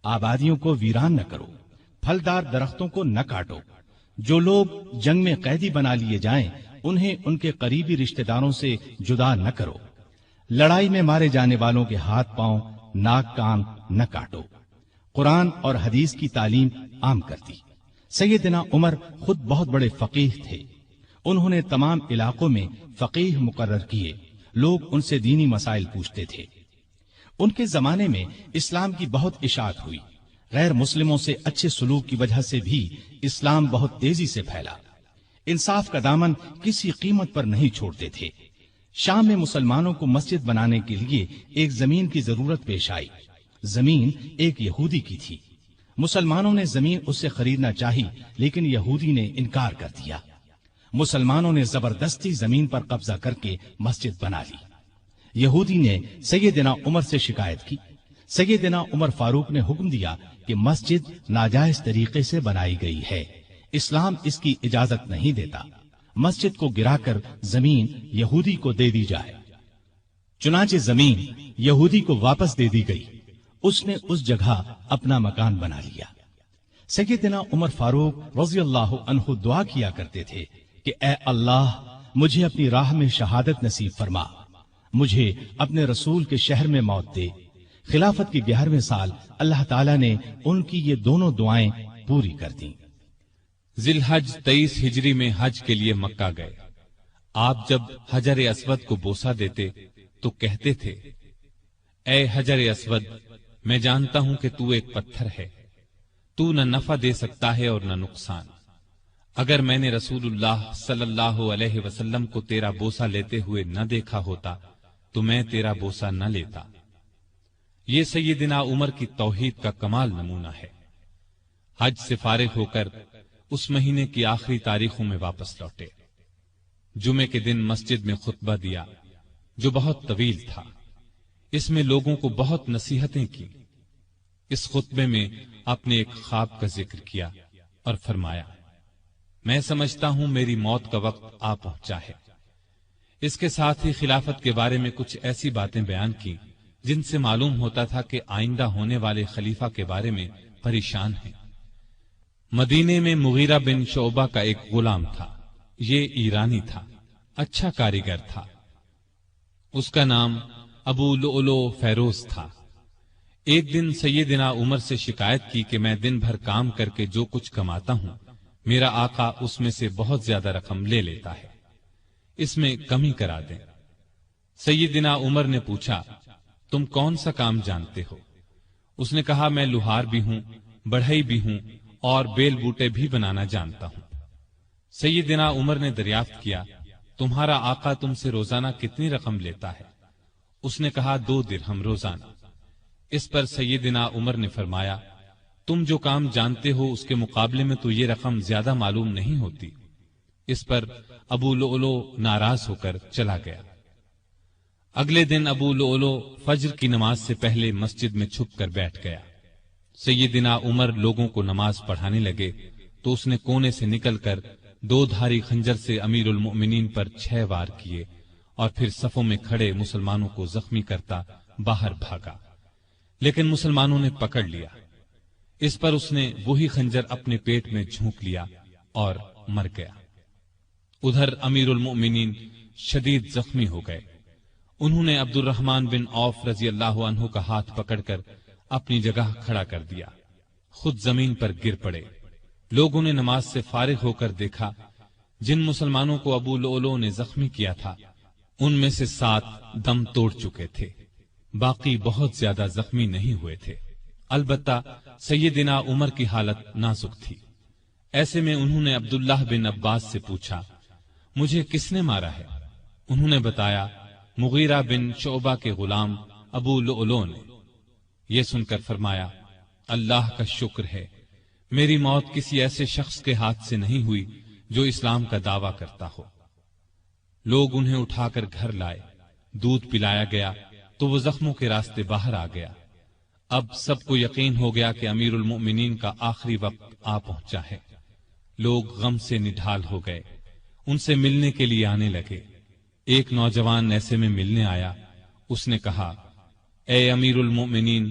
آبادیوں کو ویران نہ کرو۔ پھلدار درختوں کو نہ کاٹو۔ جو لوگ جنگ میں قیدی بنا لیے جائیں انہیں ان کے قریبی رشتہ داروں سے جدا نہ کرو۔ لڑائی میں مارے جانے والوں کے ہاتھ پاؤں، ناک کان نہ کاٹو۔ قرآن اور حدیث کی تعلیم عام کر دی۔ سیدنا عمر خود بہت بڑے فقیہ تھے۔ انہوں نے تمام علاقوں میں فقیہ مقرر کیے۔ لوگ ان سے دینی مسائل پوچھتے تھے۔ ان کے زمانے میں اسلام کی بہت اشاعت ہوئی۔ غیر مسلموں سے اچھے سلوک کی وجہ سے بھی اسلام بہت تیزی سے پھیلا۔ انصاف کا دامن کسی قیمت پر نہیں چھوڑتے تھے۔ شام میں مسلمانوں کو مسجد بنانے کے لیے ایک زمین کی ضرورت پیش آئی۔ زمین ایک یہودی کی تھی۔ مسلمانوں نے زمین اس سے خریدنا چاہی لیکن یہودی نے انکار کر دیا۔ مسلمانوں نے زبردستی زمین پر قبضہ کر کے مسجد بنا لی۔ یہودی نے سیدنا عمر سے شکایت کی۔ سیدنا عمر فاروق نے حکم دیا کہ مسجد ناجائز طریقے سے بنائی گئی ہے، اسلام اس کی اجازت نہیں دیتا، مسجد کو گرا کر زمین یہودی کو دے دی جائے۔ چنانچہ زمین یہودی کو واپس دے دی گئی، اس نے اس جگہ اپنا مکان بنا لیا۔ سیدنا عمر فاروق رضی اللہ عنہ دعا کیا کرتے تھے کہ اے اللہ، مجھے اپنی راہ میں شہادت نصیب فرما، مجھے اپنے رسول کے شہر میں موت دے۔ خلافت کی 11ویں سال اللہ تعالیٰ نے ان کی یہ دونوں دعائیں پوری کر دیں۔ ذی الحج 23 ہجری میں حج کے لیے مکہ گئے۔ آپ جب حجر اسود کو بوسہ دیتے تو کہتے تھے، اے حجر اسود، میں جانتا ہوں کہ تو ایک پتھر ہے، تو نہ نفع دے سکتا ہے اور نہ نقصان۔ اگر میں نے رسول اللہ صلی اللہ علیہ وسلم کو تیرا بوسہ لیتے ہوئے نہ دیکھا ہوتا تو میں تیرا بوسہ نہ لیتا۔ یہ سیدنا عمر کی توحید کا کمال نمونہ ہے۔ حج سے فارغ ہو کر اس مہینے کی آخری تاریخوں میں واپس لوٹے۔ جمعے کے دن مسجد میں خطبہ دیا جو بہت طویل تھا۔ اس میں لوگوں کو بہت نصیحتیں کی۔ اس خطبے میں آپ نے ایک خواب کا ذکر کیا اور فرمایا، میں سمجھتا ہوں میری موت کا وقت آ پہنچا ہے۔ اس کے ساتھ ہی خلافت کے بارے میں کچھ ایسی باتیں بیان کی جن سے معلوم ہوتا تھا کہ آئندہ ہونے والے خلیفہ کے بارے میں پریشان ہیں۔ مدینے میں مغیرہ بن شعبہ کا ایک غلام تھا، یہ ایرانی تھا، اچھا کاریگر تھا۔ اس کا نام ابو لؤلؤ فیروز تھا۔ ایک دن سیدنا عمر سے شکایت کی کہ میں دن بھر کام کر کے جو کچھ کماتا ہوں، میرا آقا اس میں سے بہت زیادہ رقم لے لیتا ہے، اس میں کمی کرا دیں۔ سیدنا عمر نے پوچھا، تم کون سا کام جانتے ہو؟ اس نے کہا، میں لوہار بھی ہوں، بڑھئی بھی ہوں اور بیل بوٹے بھی بنانا جانتا ہوں۔ سیدنا عمر نے دریافت کیا، تمہارا آقا تم سے روزانہ کتنی رقم لیتا ہے؟ اس نے کہا، 2 درہم روزانہ۔ اس پر سیدنا عمر نے فرمایا، تم جو کام جانتے ہو اس کے مقابلے میں تو یہ رقم زیادہ معلوم نہیں ہوتی۔ اس پر ابو لؤلؤ ناراض ہو کر چلا گیا۔ اگلے دن ابو لؤلؤ فجر کی نماز سے پہلے مسجد میں چھپ کر بیٹھ گیا۔ سیدنا عمر لوگوں کو نماز پڑھانے لگے تو اس نے کونے سے نکل کر 2 دھاری خنجر سے امیر المؤمنین پر 6 وار کیے اور پھر صفوں میں کھڑے مسلمانوں کو زخمی کرتا باہر بھاگا، لیکن مسلمانوں نے پکڑ لیا۔ اس پر اس نے وہی خنجر اپنے پیٹ میں جھونک لیا اور مر گیا۔ ادھر امیر المؤمنین شدید زخمی ہو گئے۔ انہوں نے عبد الرحمن بن عوف رضی اللہ عنہ کا ہاتھ پکڑ کر اپنی جگہ کھڑا کر دیا، خود زمین پر گر پڑے۔ لوگوں نے نماز سے فارغ ہو کر دیکھا، جن مسلمانوں کو ابو لؤلؤ نے زخمی کیا تھا ان میں سے 7 دم توڑ چکے تھے، باقی بہت زیادہ زخمی نہیں ہوئے تھے۔ البتہ سیدنا عمر کی حالت نازک تھی۔ ایسے میں انہوں نے عبداللہ بن عباس سے پوچھا، مجھے کس نے مارا ہے؟ انہوں نے بتایا، مغیرہ بن شعبہ کے غلام ابو لؤلؤ نے۔ یہ سن کر فرمایا، اللہ کا شکر ہے، میری موت کسی ایسے شخص کے ہاتھ سے نہیں ہوئی جو اسلام کا دعویٰ کرتا ہو۔ لوگ انہیں اٹھا کر گھر لائے، دودھ پلایا گیا تو وہ زخموں کے راستے باہر آ گیا۔ اب سب کو یقین ہو گیا کہ امیر المؤمنین کا آخری وقت آ پہنچا ہے۔ لوگ غم سے نڈھال ہو گئے، ان سے ملنے کے لیے آنے لگے۔ ایک نوجوان ایسے میں ملنے آیا، اس نے کہا، اے امیر المؤمنین،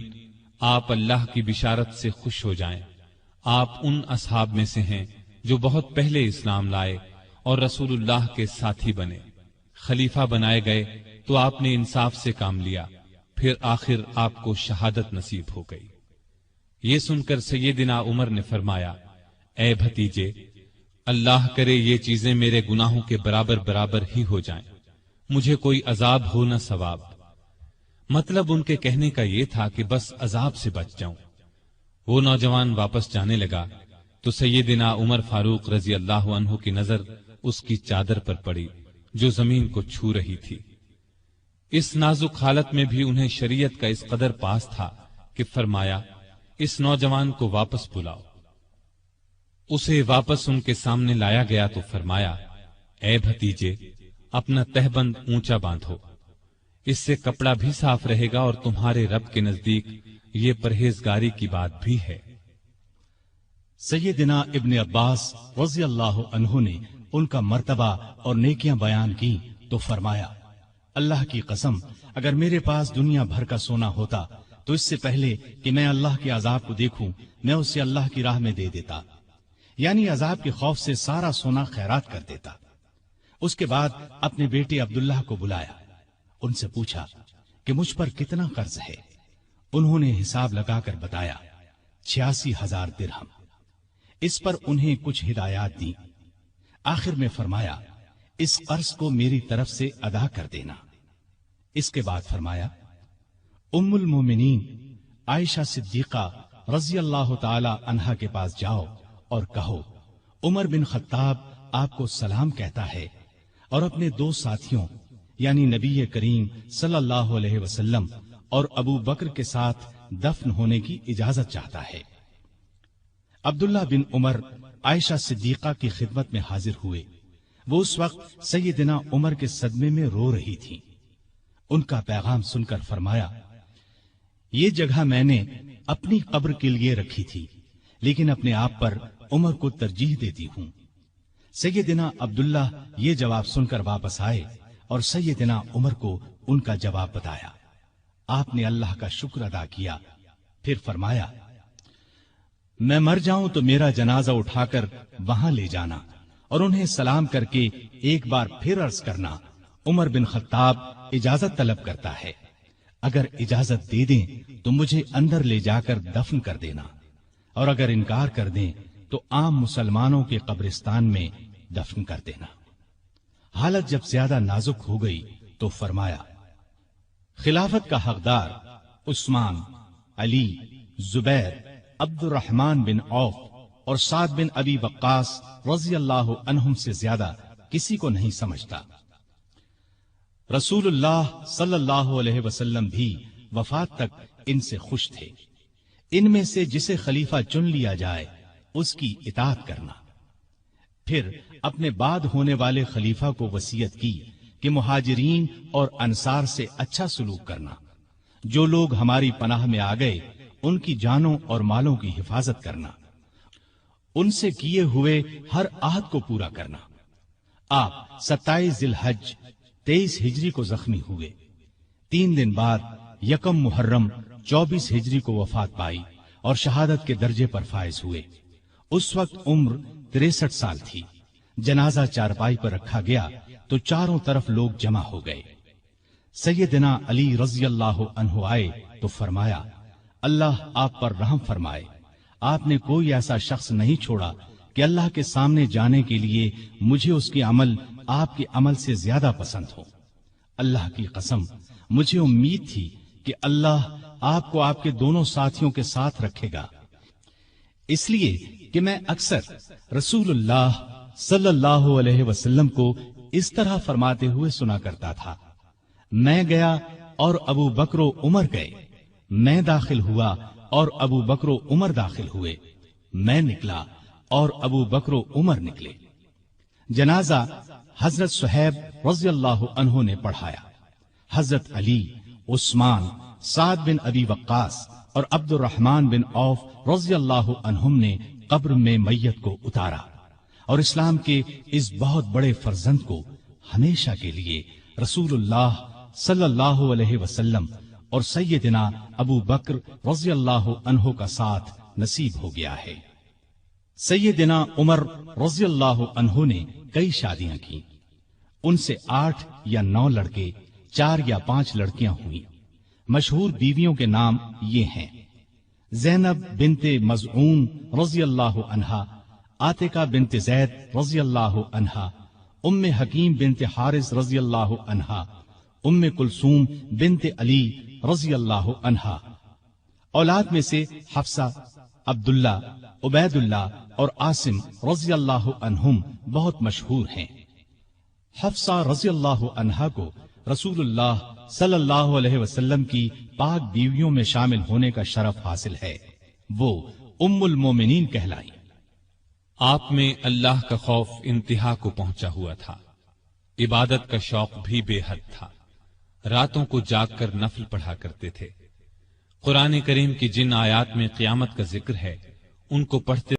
آپ اللہ کی بشارت سے خوش ہو جائیں، آپ ان اصحاب میں سے ہیں جو بہت پہلے اسلام لائے اور رسول اللہ کے ساتھی بنے۔ خلیفہ بنائے گئے تو آپ نے انصاف سے کام لیا، پھر آخر آپ کو شہادت نصیب ہو گئی۔ یہ سن کر سیدنا عمر نے فرمایا، اے بھتیجے، اللہ کرے یہ چیزیں میرے گناہوں کے برابر برابر ہی ہو جائیں، مجھے کوئی عذاب ہو نہ ثواب۔ مطلب ان کے کہنے کا یہ تھا کہ بس عذاب سے بچ جاؤں۔ وہ نوجوان واپس جانے لگا تو سیدنا عمر فاروق رضی اللہ عنہ کی نظر اس کی چادر پر پڑی جو زمین کو چھو رہی تھی۔ اس نازک حالت میں بھی انہیں شریعت کا اس قدر پاس تھا کہ فرمایا، اس نوجوان کو واپس بلاؤ۔ اسے واپس ان کے سامنے لایا گیا تو فرمایا، اے بھتیجے، اپنا تہبند اونچا باندھو۔ اس سے کپڑا بھی صاف رہے گا اور تمہارے رب کے نزدیک یہ پرہیزگاری کی بات بھی ہے۔ سیدنا ابن عباس رضی اللہ عنہ نے ان کا مرتبہ اور نیکیاں بیان کی تو فرمایا، اللہ کی قسم اگر میرے پاس دنیا بھر کا سونا ہوتا تو اس سے پہلے کہ میں اللہ کے عذاب کو دیکھوں میں اسے اللہ کی راہ میں دے دیتا، یعنی عذاب کے خوف سے سارا سونا خیرات کر دیتا۔ اس کے بعد اپنے بیٹے عبداللہ کو بلایا، ان سے پوچھا کہ مجھ پر کتنا قرض ہے۔ انہوں نے حساب لگا کر بتایا 86,000 درہم۔ اس پر انہیں کچھ ہدایات دی، آخر میں فرمایا اس قرض کو میری طرف سے ادا کر دینا۔ اس کے بعد فرمایا ام المومنین عائشہ صدیقہ رضی اللہ تعالی عنہا کے پاس جاؤ اور کہو عمر بن خطاب آپ کو سلام کہتا ہے اور اپنے 2 ساتھیوں یعنی نبی کریم صلی اللہ علیہ وسلم اور ابو بکر کے ساتھ دفن ہونے کی اجازت چاہتا ہے۔ عبداللہ بن عمر عائشہ صدیقہ کی خدمت میں حاضر ہوئے۔ وہ اس وقت سیدنا عمر کے صدمے میں رو رہی تھی۔ ان کا پیغام سن کر فرمایا، یہ جگہ میں نے اپنی قبر کے لیے رکھی تھی لیکن اپنے آپ پر عمر کو ترجیح دیتی ہوں۔ سیدنا عبداللہ یہ جواب سن کر واپس آئے اور سیدنا عمر کو ان کا جواب بتایا۔ آپ نے اللہ کا شکر ادا کیا، پھر فرمایا میں مر جاؤں تو میرا جنازہ اٹھا کر وہاں لے جانا اور انہیں سلام کر کے ایک بار پھر عرض کرنا عمر بن خطاب اجازت طلب کرتا ہے، اگر اجازت دے دیں تو مجھے اندر لے جا کر دفن کر دینا، اور اگر انکار کر دیں تو عام مسلمانوں کے قبرستان میں دفن کر دینا۔ حالت جب زیادہ نازک ہو گئی تو فرمایا خلافت کا حقدار عثمان، علی، زبیر، عبد الرحمن بن عوف اور سعد بن ابی وقاص رضی اللہ عنہم سے زیادہ کسی کو نہیں سمجھتا۔ رسول اللہ صلی اللہ علیہ وسلم بھی وفات تک ان سے خوش تھے۔ ان میں سے جسے خلیفہ چن لیا جائے اس کی اطاعت کرنا۔ پھر اپنے بعد ہونے والے خلیفہ کو وصیت کی کہ مہاجرین اور انصار سے اچھا سلوک کرنا، جو لوگ ہماری پناہ میں آ گئے ان کی جانوں اور مالوں کی حفاظت کرنا، ان سے کیے ہوئے ہر عہد کو پورا کرنا۔ آپ 27 ذی الحج 23 ہجری کو زخمی ہوئے۔ 3 دن بعد 1 محرم 24 ہجری کو وفات پائی اور شہادت کے درجے پر فائز ہوئے۔ اس وقت عمر 63 سال تھی۔ جنازہ چارپائی پر رکھا گیا تو چاروں طرف لوگ جمع ہو گئے۔ سیدنا علی رضی اللہ عنہ آئے تو فرمایا اللہ آپ پر رحم فرمائے، آپ نے کوئی ایسا شخص نہیں چھوڑا کہ اللہ کے سامنے جانے کے لیے مجھے اس کے عمل آپ کے عمل سے زیادہ پسند ہو۔ اللہ کی قسم مجھے امید تھی کہ اللہ آپ کو آپ کے دونوں ساتھیوں کے ساتھ رکھے گا، اس لیے کہ میں اکثر رسول اللہ صلی اللہ علیہ وسلم کو اس طرح فرماتے ہوئے سنا کرتا تھا، میں گیا اور ابو بکر و عمر گئے، میں داخل ہوا اور ابو بکر و عمر داخل ہوئے، میں نکلا اور ابو بکر و عمر نکلے۔ جنازہ حضرت صہیب رضی اللہ عنہ نے پڑھایا۔ حضرت علی، عثمان، سعد بن ابی وقاص اور عبد الرحمن بن عوف رضی اللہ عنہم نے قبر میں میت کو اتارا اور اسلام کے اس بہت بڑے فرزند کو ہمیشہ کے لیے رسول اللہ صلی اللہ علیہ وسلم اور سیدنا ابو بکر رضی اللہ عنہ کا ساتھ نصیب ہو گیا ہے۔ سیدنا عمر رضی اللہ عنہ نے کئی شادیاں کی، ان سے 8 یا 9 لڑکے، 4 یا 5 لڑکیاں ہوئیں۔ مشہور بیویوں کے نام یہ ہیں: زینب بنت مزعون رضی اللہ عنہا، عاتقہ بنت زید رضی اللہ عنہا، ام حکیم بنت حارث رضی اللہ عنہا، ام کلثوم بنت علی رضی اللہ عنہا۔ اولاد میں سے حفصہ، عبداللہ، عبید اللہ اور عاصم رضی اللہ عنہم بہت مشہور ہیں۔ حفصہ رضی اللہ عنہا کو رسول اللہ صلی اللہ علیہ وسلم کی پاک بیویوں میں شامل ہونے کا شرف حاصل ہے، وہ ام المومنین کہلائی۔ آپ میں اللہ کا خوف انتہا کو پہنچا ہوا تھا، عبادت کا شوق بھی بے حد تھا۔ راتوں کو جاگ کر نفل پڑھا کرتے تھے۔ قرآن کریم کی جن آیات میں قیامت کا ذکر ہے ان کو پڑھتے